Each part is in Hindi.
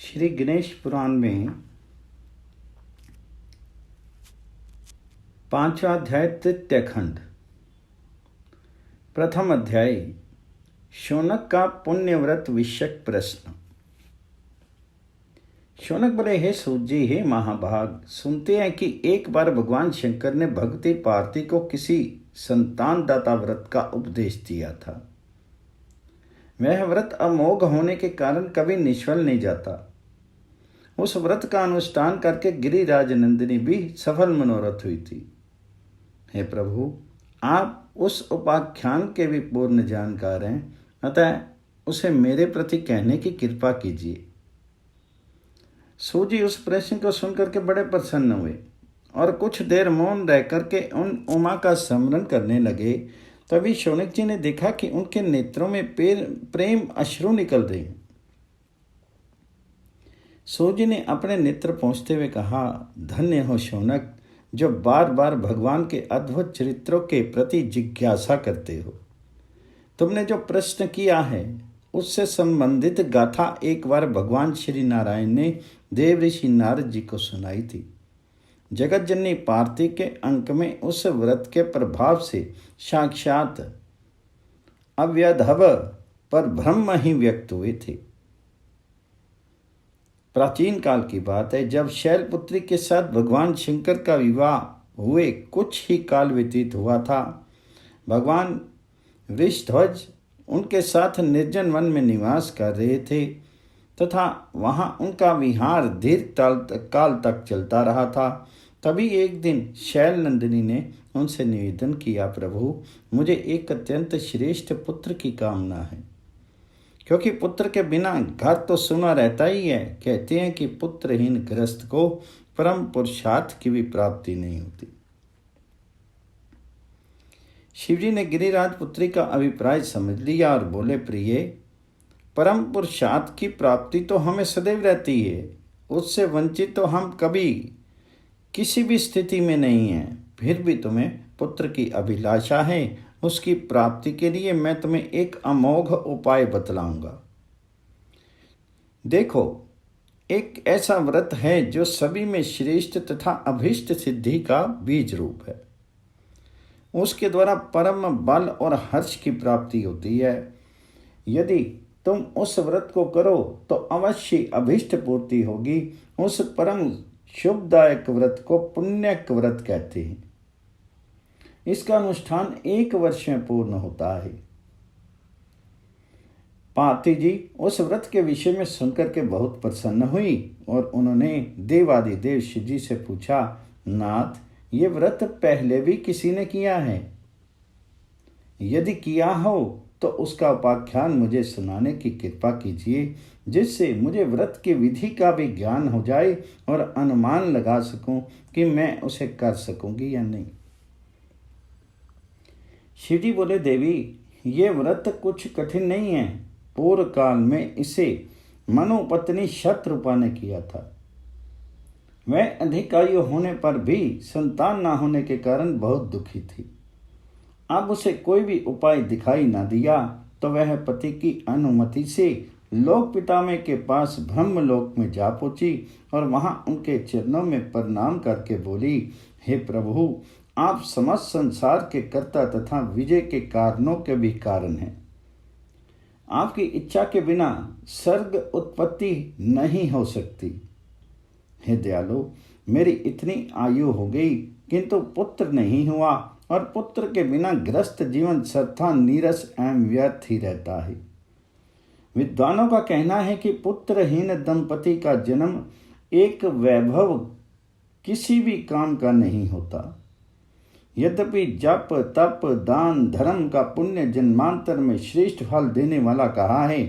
श्री गणेश पुराण में 5वां अध्याय तृतीय खंड। प्रथम अध्याय शौनक का पुण्यव्रत विषयक प्रश्न। शौनक बोले, हे सूत जी, हे महाभाग, सुनते हैं कि एक बार भगवान शंकर ने भक्ति पार्थी को किसी संतानदाता व्रत का उपदेश दिया था। वह व्रत अमोघ होने के कारण कभी निष्फल नहीं जाता। उस व्रत का अनुष्ठान करके गिरिराज नंदिनी भी सफल मनोरथ हुई थी। हे प्रभु, आप उस उपाख्यान के भी पूर्ण जानकार हैं, अतः उसे मेरे प्रति कहने की कृपा कीजिए। सूत जी उस प्रश्न को सुनकर के बड़े प्रसन्न हुए और कुछ देर मौन रह करके उन उमा का स्मरण करने लगे। तभी शौनक जी ने देखा कि उनके नेत्रों में प्रेम अश्रु निकल रहे हैं। सूत जी ने अपने नेत्र पहुँचते हुए कहा, धन्य हो शौनक, जो बार बार भगवान के अद्भुत चरित्रों के प्रति जिज्ञासा करते हो। तुमने जो प्रश्न किया है उससे संबंधित गाथा एक बार भगवान श्री नारायण ने देव ऋषि नारद जी को सुनाई थी। जगत जननी पार्थी के अंक में उस व्रत के प्रभाव से साक्षात अव्यधव पर ब्रह्म ही व्यक्त हुए थे। प्राचीन काल की बात है, जब शैलपुत्री के साथ भगवान शंकर का विवाह हुए कुछ ही काल व्यतीत हुआ था। भगवान वृषध्वज उनके साथ निर्जन वन में निवास कर रहे थे तथा वहां उनका विहार दीर्घ काल तक चलता रहा था। तभी एक दिन शैल नंदिनी ने उनसे निवेदन किया, प्रभु, मुझे एक अत्यंत श्रेष्ठ पुत्र की कामना है, क्योंकि पुत्र के बिना घर तो सुना रहता ही है। कहते हैं कि पुत्रहीन गृहस्थ को परम पुरुषार्थ की भी प्राप्ति नहीं होती। शिवजी ने गिरिराज पुत्री का अभिप्राय समझ लिया और बोले, प्रिय, परम पुरुषार्थ की प्राप्ति तो हमें सदैव रहती है, उससे वंचित तो हम कभी किसी भी स्थिति में नहीं हैं। फिर भी तुम्हें पुत्र की अभिलाषा है, उसकी प्राप्ति के लिए मैं तुम्हें एक अमोघ उपाय बतलाऊंगा। देखो, एक ऐसा व्रत है जो सभी में श्रेष्ठ तथा अभीष्ट सिद्धि का बीज रूप है। उसके द्वारा परम बल और हर्ष की प्राप्ति होती है। यदि तुम उस व्रत को करो तो अवश्य अभीष्ट पूर्ति होगी। उस परम शुभदायक व्रत को पुण्यक व्रत कहते हैं। इसका अनुष्ठान 1 वर्ष में पूर्ण होता है। पार्थी जी उस व्रत के विषय में सुनकर के बहुत प्रसन्न हुई और उन्होंने देवादिदेव शिव जी से पूछा, नाथ, ये व्रत पहले भी किसी ने किया है? यदि किया हो तो उसका उपाख्यान मुझे सुनाने की कृपा कीजिए, जिससे मुझे व्रत की विधि का भी ज्ञान हो जाए और अनुमान लगा सकूं कि मैं उसे कर सकूंगी या नहीं। शिवजी बोले, देवी, ये व्रत कुछ कठिन नहीं है। पूर्व काल में इसे मनोपत्नी शत्रुपा ने किया था। वह अधिक आयु होने पर भी संतान न होने के कारण बहुत दुखी थी। अब उसे कोई भी उपाय दिखाई न दिया तो वह पति की अनुमति से लोक पितामह के पास ब्रह्मलोक में जा पहुंची और वहां उनके चरणों में प्रणाम करके बोली, हे प्रभु, आप समस्त संसार के कर्ता तथा विजय के कारणों के भी कारण हैं। आपकी इच्छा के बिना स्वर्ग उत्पत्ति नहीं हो सकती। हे दयालु, मेरी इतनी आयु हो गई किंतु पुत्र नहीं हुआ और पुत्र के बिना ग्रस्त जीवन सर्था नीरस एवं व्यर्थ ही रहता है। विद्वानों का कहना है कि पुत्रहीन दंपति का जन्म एक वैभव किसी भी काम का नहीं होता। यद्यपि जप तप दान धर्म का पुण्य जन्मांतर में श्रेष्ठ फल देने वाला कहा है,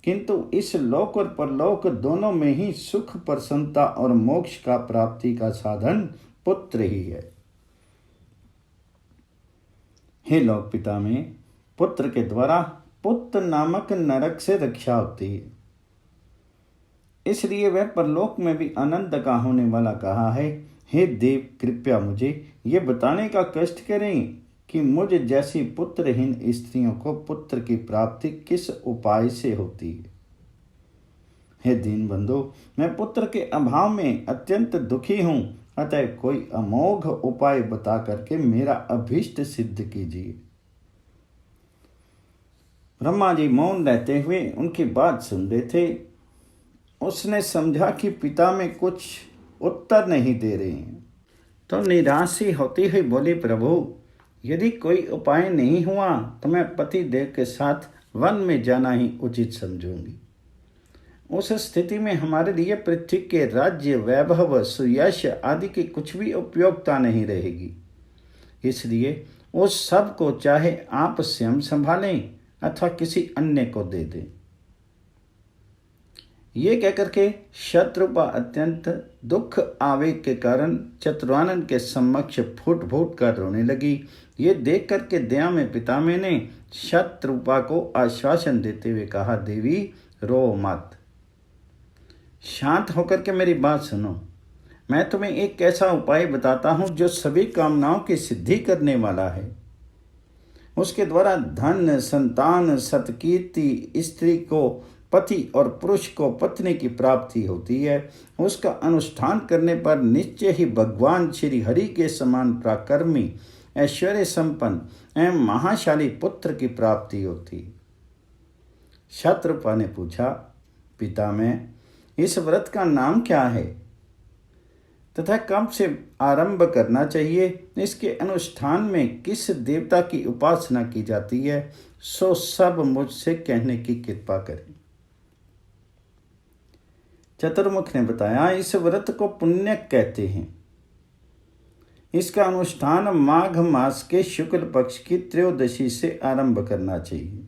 किंतु इस लोक और परलोक दोनों में ही सुख, प्रसन्नता और मोक्ष का प्राप्ति का साधन पुत्र ही है। हे लोक पिता में पुत्र के द्वारा पुत्र नामक नरक से रक्षा होती है, इसलिए वह परलोक में भी आनंद का होने वाला कहा है। हे देव, कृपया मुझे ये बताने का कष्ट करें कि मुझ जैसी पुत्रहीन स्त्रियों को पुत्र की प्राप्ति किस उपाय से होती है। हे दीनबंधु, मैं पुत्र के अभाव में अत्यंत दुखी हूँ, अतः कोई अमोघ उपाय बता करके मेरा अभीष्ट सिद्ध कीजिए। ब्रह्मा जी मौन रहते हुए उनकी बात सुन रहे थे। उसने समझा कि पिता में कुछ उत्तर नहीं दे रहे हैं, तो निराश होती हुई बोली, प्रभु यदि कोई उपाय नहीं हुआ तो मैं पति देव के साथ वन में जाना ही उचित समझूंगी। उस स्थिति में हमारे लिए पृथ्वी के राज्य, वैभव, सुयश आदि की कुछ भी उपयोगिता नहीं रहेगी। इसलिए उस सब को चाहे आप स्वयं संभालें अथवा किसी अन्य को दे दें। ये कहकर के शत्रुपा अत्यंत दुख आवेग के कारण चतुरानन के समक्ष फूट फूट कर रोने लगी। ये देख करके दया में पितामह ने शत्रुपा को आश्वासन देते हुए कहा, देवी रो मत, शांत होकर के मेरी बात सुनो। मैं तुम्हें एक ऐसा उपाय बताता हूँ जो सभी कामनाओं की सिद्धि करने वाला है। उसके द्वारा धन, संतान, सत्कीर्ति, स्त्री को पति और पुरुष को पत्नी की प्राप्ति होती है। उसका अनुष्ठान करने पर निश्चय ही भगवान श्री हरि के समान पराक्रमी, ऐश्वर्य संपन्न एवं महाशाली पुत्र की प्राप्ति होती। शत्रुपा ने पूछा, पितामह इस व्रत का नाम क्या है तथा कब से आरंभ करना चाहिए? इसके अनुष्ठान में किस देवता की उपासना की जाती है? सो सब मुझसे कहने की कृपा करें। चतुर्मुख ने बताया, इस व्रत को पुण्यक कहते हैं। इसका अनुष्ठान माघ मास के शुक्ल पक्ष की त्रयोदशी से आरंभ करना चाहिए।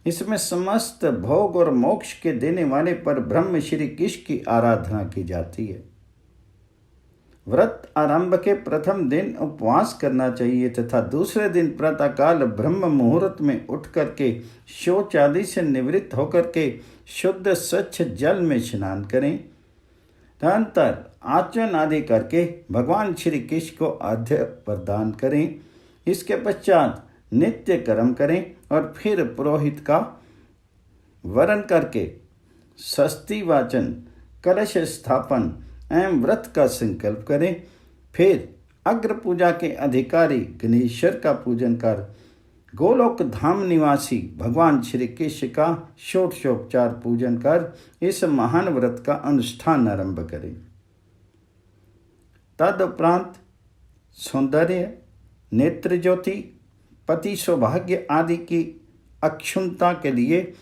इसमें समस्त भोग और मोक्ष के देने वाले पर ब्रह्म श्री कृष्ण की आराधना की जाती है। व्रत आरंभ के प्रथम दिन उपवास करना चाहिए तथा दूसरे दिन प्रातःकाल ब्रह्म मुहूर्त में उठ करके शौच आदि से निवृत्त होकर के शुद्ध स्वच्छ जल में स्नान करें। तदनंतर आचमन आदि करके भगवान श्री कृष्ण को अर्घ्य प्रदान करें। इसके पश्चात नित्य कर्म करें और फिर पुरोहित का वरण करके षष्ठी वाचन, कलश स्थापन एवं व्रत का संकल्प करें। फिर अग्र पूजा के अधिकारी गणेश्वर का पूजन कर गोलोक धाम निवासी भगवान श्री कृष्ण का षोडशोपचार पूजन कर इस महान व्रत का अनुष्ठान आरंभ करें। तदुपरांत सौंदर्य, नेत्र ज्योति, पति सौभाग्य आदि की अक्षुण्णता के लिए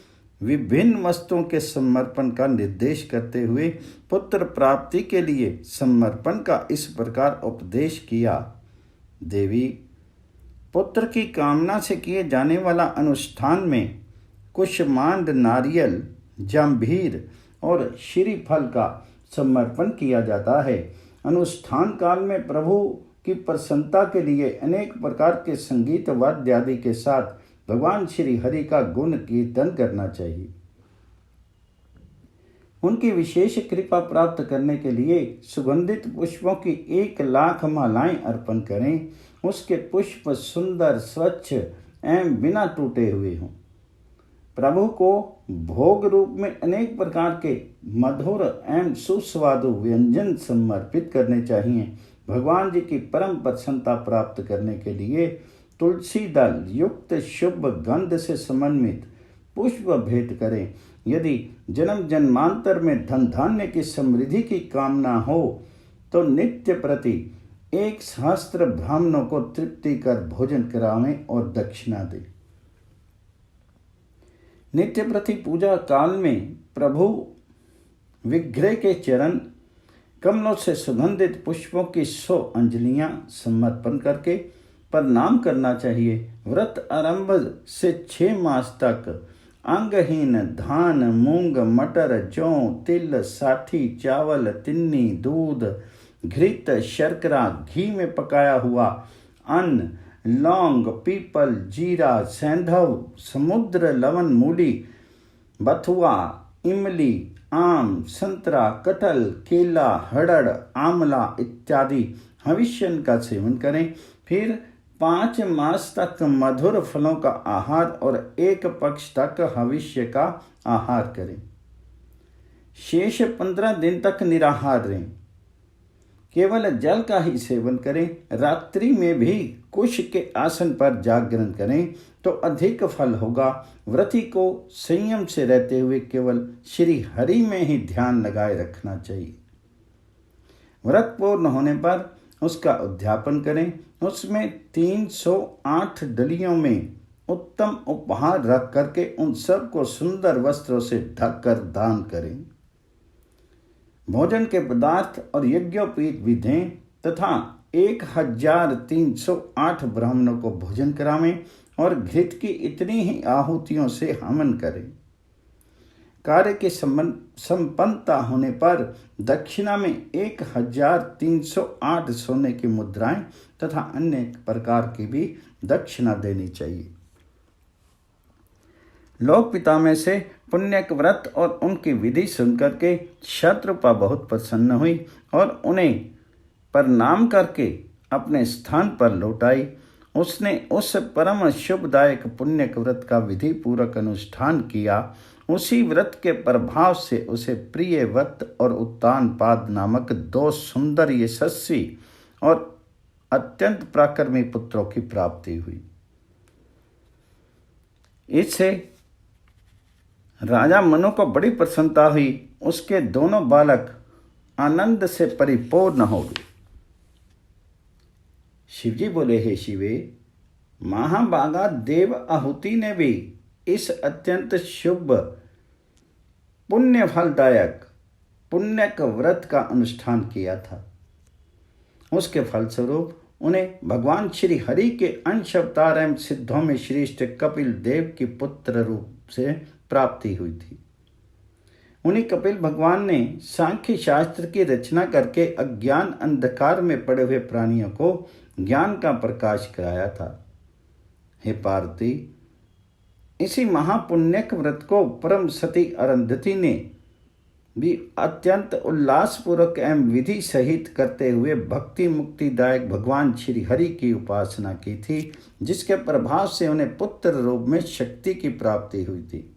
विभिन्न वस्तुओं के समर्पण का निर्देश करते हुए पुत्र प्राप्ति के लिए समर्पण का इस प्रकार उपदेश किया। देवी, पुत्र की कामना से किए जाने वाला अनुष्ठान में कुष्मांड, नारियल, जंभीर और श्रीफल का समर्पण किया जाता है। अनुष्ठान काल में प्रभु की प्रसन्नता के लिए अनेक प्रकार के संगीत वाद्य आदि के साथ भगवान श्री हरि का गुण कीर्तन करना चाहिए। उनकी विशेष कृपा प्राप्त करने के लिए सुगंधित पुष्पों की 1,00,000 मालाएं अर्पण करें। उसके पुष्प सुंदर, स्वच्छ एवं बिना टूटे हुए हों। प्रभु को भोग रूप में अनेक प्रकार के मधुर एवं सुस्वादु व्यंजन समर्पित करने चाहिए। भगवान जी की परम प्रसन्नता प्राप्त करने के लिए तुलसी दल युक्त शुभ गंध से समन्वित पुष्प भेंट करें। यदि जन्म जन्मांतर में धन धान्य की समृद्धि की कामना हो तो नित्य प्रति 1,000 ब्राह्मणों को तृप्ति कर भोजन करावें और दक्षिणा दें। नित्य प्रति पूजा काल में प्रभु विग्रह के चरण कमलों से सुगंधित पुष्पों की 100 अंजलियां समर्पण करके प्रणाम करना चाहिए। व्रत आरंभ से 6 मास तक अंगहीन धान, मूंग, मटर, जौ, तिल, साठी, चावल, तिन्नी, दूध, घृत, शर्करा, घी में पकाया हुआ अन्न, लौंग, पीपल, जीरा, सैंधव, समुद्र लवण, मूली, बथुआ, इमली, आम, संतरा, कटहल, केला, हरड़, आंवला इत्यादि हविष्यन का सेवन करें। फिर 5 मास तक मधुर फलों का आहार और 1 पक्ष तक हविष्य का आहार करें। शेष 15 दिन तक निराहार रहें, केवल जल का ही सेवन करें। रात्रि में भी कुश के आसन पर जागरण करें तो अधिक फल होगा। व्रती को संयम से रहते हुए केवल श्री हरि में ही ध्यान लगाए रखना चाहिए। व्रत पूर्ण होने पर उसका उद्यापन करें। उसमें 308 डलियों में उत्तम उपहार रख करके उन सबको सुंदर वस्त्रों से ढककर दान करें। भोजन के पदार्थ और यज्ञोपवीत भी दें तथा 1308 ब्राह्मणों को भोजन करावें और घृत की इतनी ही आहुतियों से हवन करें। कार्य की संपन्नता होने पर दक्षिणा में 1308 सोने की मुद्राएं तथा अन्य प्रकार की भी दक्षिणा देनी चाहिए। लोक पिता में से पुण्यक व्रत और उनकी विधि सुनकर के शत्रुपा बहुत प्रसन्न हुई और उन्हें प्रणाम करके अपने स्थान पर लौटाई। उसने उस परम शुभदायक पुण्यक व्रत का विधि पूर्वक अनुष्ठान किया। उसी व्रत के प्रभाव से उसे प्रिय व्रत और उत्तानपाद नामक 2 सुंदर यशस्वी और अत्यंत पराक्रमी पुत्रों की प्राप्ति हुई। इससे राजा मनु को बड़ी प्रसन्नता हुई। उसके दोनों बालक आनंद से परिपूर्ण हो गए। शिवजी बोले, हे शिवे, महाभागा देव आहुति ने भी इस अत्यंत शुभ पुण्य फलदायक पुण्यक व्रत का अनुष्ठान किया था। उसके फलस्वरूप उन्हें भगवान श्री हरि के अंश अवतार एवं सिद्धों में श्रेष्ठ कपिल देव की पुत्र रूप से प्राप्ति हुई थी। उन्हीं कपिल भगवान ने सांख्य शास्त्र की रचना करके अज्ञान अंधकार में पड़े हुए प्राणियों को ज्ञान का प्रकाश कराया था। हे पार्वती, इसी महापुण्यक व्रत को परम सती अरुंधति ने भी अत्यंत उल्लासपूर्वक एवं विधि सहित करते हुए भक्ति मुक्तिदायक भगवान श्री हरि की उपासना की थी, जिसके प्रभाव से उन्हें पुत्र रूप में शक्ति की प्राप्ति हुई थी।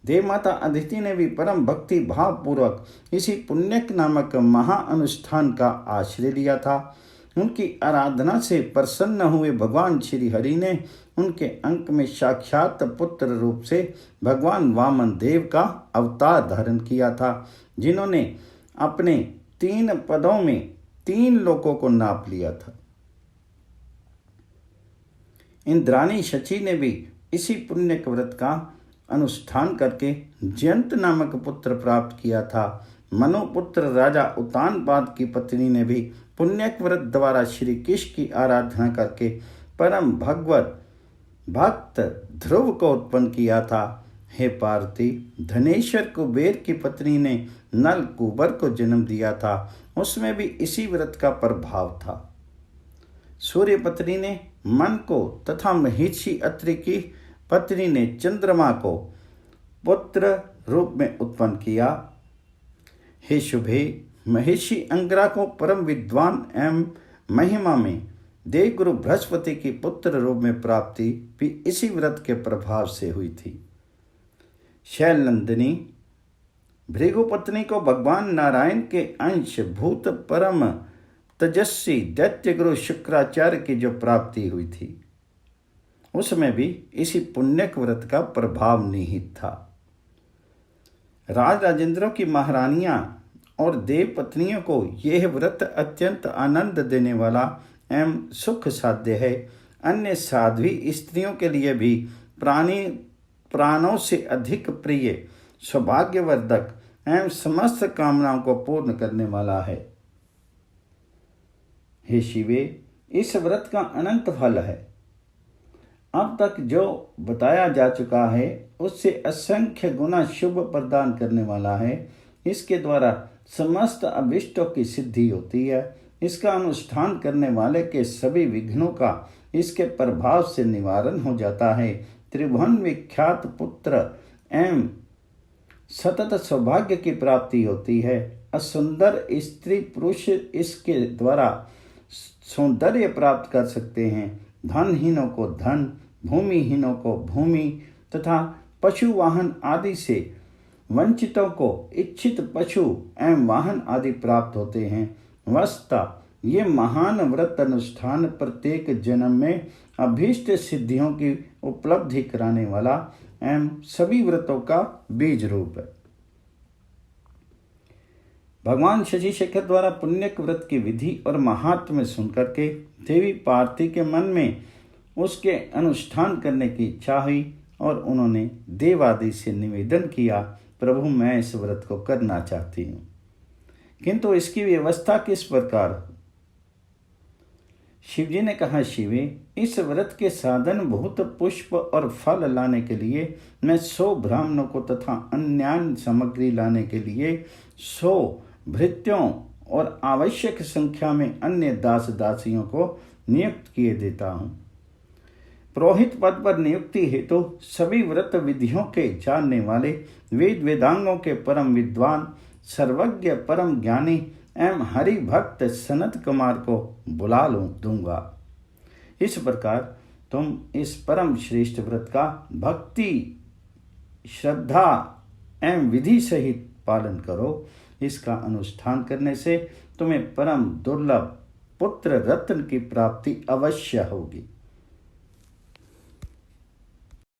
देवमाता अदिति ने भी परम भक्ति भाव पूर्वक इसी पुण्यक नामक महा अनुष्ठान का आश्रय लिया था। उनकी आराधना से प्रसन्न हुए भगवान श्री हरि ने उनके अंक में साक्षात पुत्र रूप से भगवान वामन देव का अवतार धारण किया था, जिन्होंने अपने 3 पदों में 3 लोकों को नाप लिया था। इंद्राणी शची ने भी इसी पुण्यक व्रत का अनुष्ठान करके जयंत नामक पुत्र प्राप्त किया था। मनुपुत्र राजा उत्तानपाद की पत्नी ने भी पुण्यक व्रत द्वारा श्री कृष्ण की आराधना करके परम भगवत भक्त ध्रुव को उत्पन्न किया था। हे पार्वती, धनेश्वर कुबेर की पत्नी ने नल कुबर को जन्म दिया था, उसमें भी इसी व्रत का प्रभाव था। सूर्य पत्नी ने मन को तथा महिषी अत्रि की पत्नी ने चंद्रमा को पुत्र रूप में उत्पन्न किया। हे शुभे, महिषी अंगरा को परम विद्वान एवं महिमा में देवगुरु बृहस्पति की पुत्र रूप में प्राप्ति भी इसी व्रत के प्रभाव से हुई थी। शैलनंदिनी भृगुपत्नी को भगवान नारायण के अंश भूत परम तेजस्वी दैत्य गुरु शुक्राचार्य की जो प्राप्ति हुई थी, उसमें भी इसी पुण्यक व्रत का प्रभाव निहित था। राज राजेंद्रों की महारानियां और देव पत्नियों को यह व्रत अत्यंत आनंद देने वाला एवं सुख साध्य है। अन्य साध्वी स्त्रियों के लिए भी प्राणों से अधिक प्रिय, सौभाग्यवर्धक एवं समस्त कामनाओं को पूर्ण करने वाला है। हे शिवे, इस व्रत का अनंत फल है। अब तक जो बताया जा चुका है उससे असंख्य गुना शुभ प्रदान करने वाला है। इसके द्वारा समस्त अभिष्टों की सिद्धि होती है। इसका अनुष्ठान करने वाले के सभी विघ्नों का इसके प्रभाव से निवारण हो जाता है। त्रिभुवन विख्यात पुत्र एवं सतत सौभाग्य की प्राप्ति होती है। असुंदर स्त्री पुरुष इसके द्वारा सौंदर्य प्राप्त कर सकते हैं। धनहीनों को धन, भूमिहीनों को भूमि तथा पशु वाहन आदि से वंचितों को इच्छित पशु एवं वाहन आदि प्राप्त होते हैं। वस्तुतः ये महान व्रत अनुष्ठान प्रत्येक जन्म में अभीष्ट सिद्धियों की उपलब्धि कराने वाला एवं सभी व्रतों का बीज रूप है। भगवान शशि शेखर द्वारा पुण्यक व्रत की विधि और महात्म्य सुनकर के देवी पार्वती के मन में उसके अनुष्ठान करने की इच्छा हुई और उन्होंने देवादि से निवेदन किया, प्रभु मैं इस व्रत को करना चाहती हूँ, किंतु इसकी व्यवस्था किस प्रकार हो? शिवजी ने कहा, शिवे, इस व्रत के साधन भूत पुष्प और फल लाने के लिए मैं 100 ब्राह्मणों को तथा अन्य सामग्री लाने के लिए 100 भृत्यों और आवश्यक संख्या में अन्य दास दासियों को नियुक्त किए देता हूँ। पुरोहित पद पर नियुक्ति हेतु सभी व्रत विधियों के जानने वाले वेद वेदांगों के परम विद्वान सर्वज्ञ परम ज्ञानी एवं हरि भक्त सनत कुमार को बुला दूंगा। इस प्रकार तुम इस परम श्रेष्ठ व्रत का भक्ति श्रद्धा एवं विधि सहित पालन करो। इसका अनुष्ठान करने से तुम्हें परम दुर्लभ पुत्र रत्न की प्राप्ति अवश्य होगी।